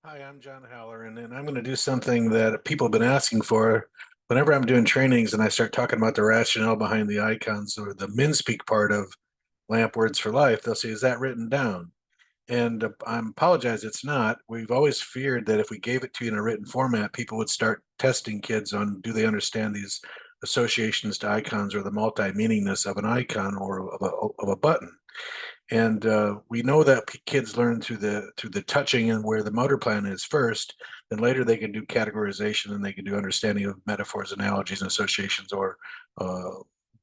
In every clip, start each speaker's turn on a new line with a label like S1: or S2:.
S1: Hi, I'm John Halloran, and I'm going to do something that people have been asking for. Whenever I'm doing trainings and I start talking about the rationale behind the icons or the min-speak part of LAMP Words for Life, they'll say, "Is that written down?" And I apologize, it's not. We've always feared that if we gave it to you in a written format, people would start testing kids on do they understand these associations to icons or the multi-meaningness of an icon or of a button. And we know that kids learn through the touching and where the motor plan is first. Then later they can do categorization and they can do understanding of metaphors, analogies, and associations, or uh,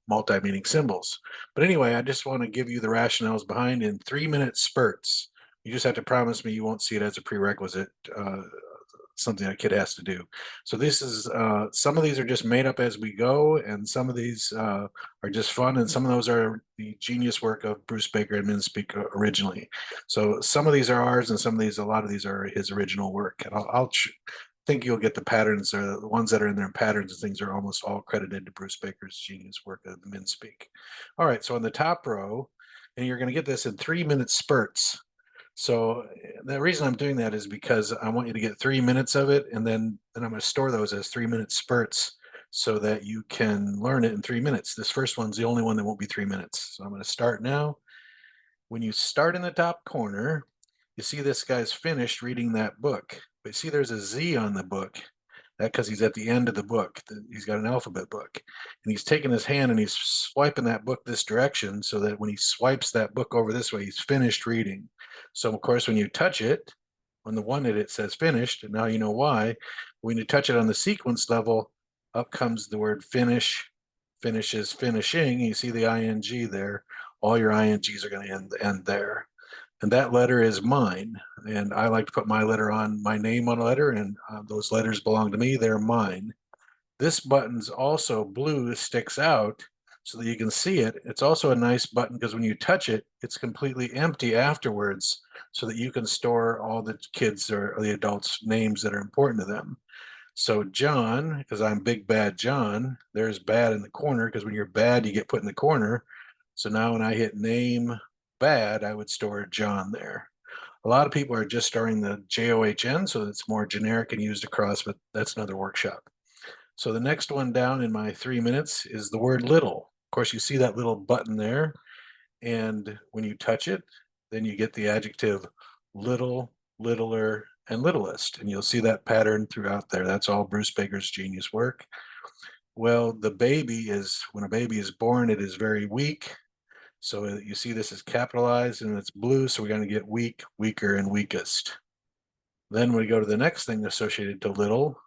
S1: multi-meaning symbols. But anyway, I just want to give you the rationales behind in 3-minute spurts. You just have to promise me you won't see it as a prerequisite. Something a kid has to do. So this is some of these are just made up as we go, and some of these are just fun, and some of those are the genius work of Bruce Baker and Minspeak originally. So some of these are ours, and some of these, a lot of these are his original work. And I'll think you'll get the patterns, or the ones that are in there, patterns and things are almost all credited to Bruce Baker's genius work of Minspeak. All right, so on the top row, and you're going to get this in 3-minute spurts. So the reason I'm doing that is because I want you to get 3 minutes of it, and then I'm going to store those as 3-minute spurts so that you can learn it in 3 minutes. This first one's the only one that won't be 3 minutes. So I'm going to start now. When you start in the top corner, you see this guy's finished reading that book. But see, there's a Z on the book. That because he's at the end of the book. He's got an alphabet book. And he's taking his hand and he's swiping that book this direction so that when he swipes that book over this way, he's finished reading. So, of course, when you touch it, on the one it says finished, and now you know why. When you touch it on the sequence level, up comes the word finish, finishes, finishing. You see the ing there. All your INGs are going to end there. And that letter is mine. And I like to put my letter on, my name on a letter, and those letters belong to me. They're mine. This button's also blue, sticks out so that you can see it. It's also a nice button because when you touch it, it's completely empty afterwards so that you can store all the kids or the adults' names that are important to them. So John, because I'm Big Bad John, there's bad in the corner because when you're bad, you get put in the corner. So now when I hit name bad, I would store John there. A lot of people are just storing the JOHN, so it's more generic and used across, but that's another workshop. So the next one down in my 3 minutes is the word little. Of course, you see that little button there. And when you touch it, then you get the adjective little, littler, and littlest. And you'll see that pattern throughout there. That's all Bruce Baker's genius work. Well, the baby is, when a baby is born, it is very weak. So you see this is capitalized and it's blue. So we're going to get weak, weaker, and weakest. Then we go to the next thing associated to little.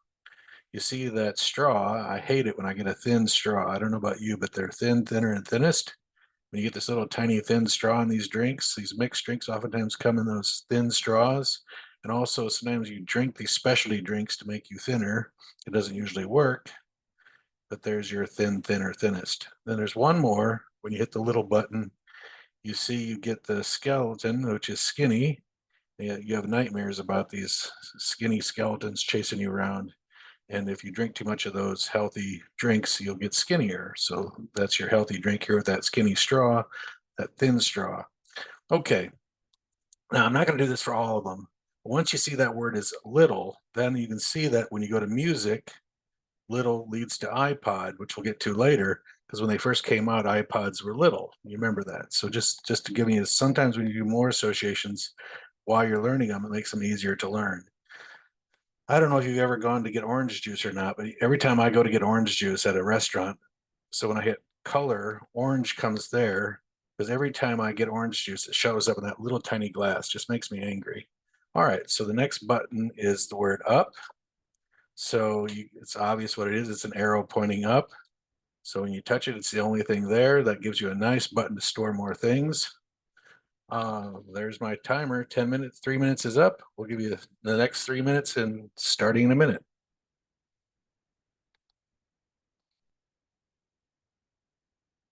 S1: You see that straw. I hate it when I get a thin straw. I don't know about you, but they're thin, thinner, and thinnest. When you get this little tiny thin straw in these drinks, these mixed drinks oftentimes come in those thin straws. And also sometimes you drink these specialty drinks to make you thinner. It doesn't usually work, but there's your thin, thinner, thinnest. Then there's one more. When you hit the little button, you see you get the skeleton, which is skinny. You have nightmares about these skinny skeletons chasing you around. And if you drink too much of those healthy drinks, you'll get skinnier. So that's your healthy drink here with that skinny straw, that thin straw. Okay. Now I'm not going to do this for all of them. Once you see that word is little, then you can see that when you go to music, little leads to iPod, which we'll get to later, because when they first came out, iPods were little. You remember that. So just to give you, sometimes when you do more associations while you're learning them, it makes them easier to learn. I don't know if you've ever gone to get orange juice or not, but every time I go to get orange juice at a restaurant, so when I hit color, orange comes there because every time I get orange juice, it shows up in that little tiny glass. Just makes me angry. All right, so the next button is the word up. So it's obvious what it is. It's an arrow pointing up. So when you touch it, it's the only thing there. That gives you a nice button to store more things. There's my timer. 10 minutes, 3 minutes is up. We'll give you the next 3 minutes and starting in a minute.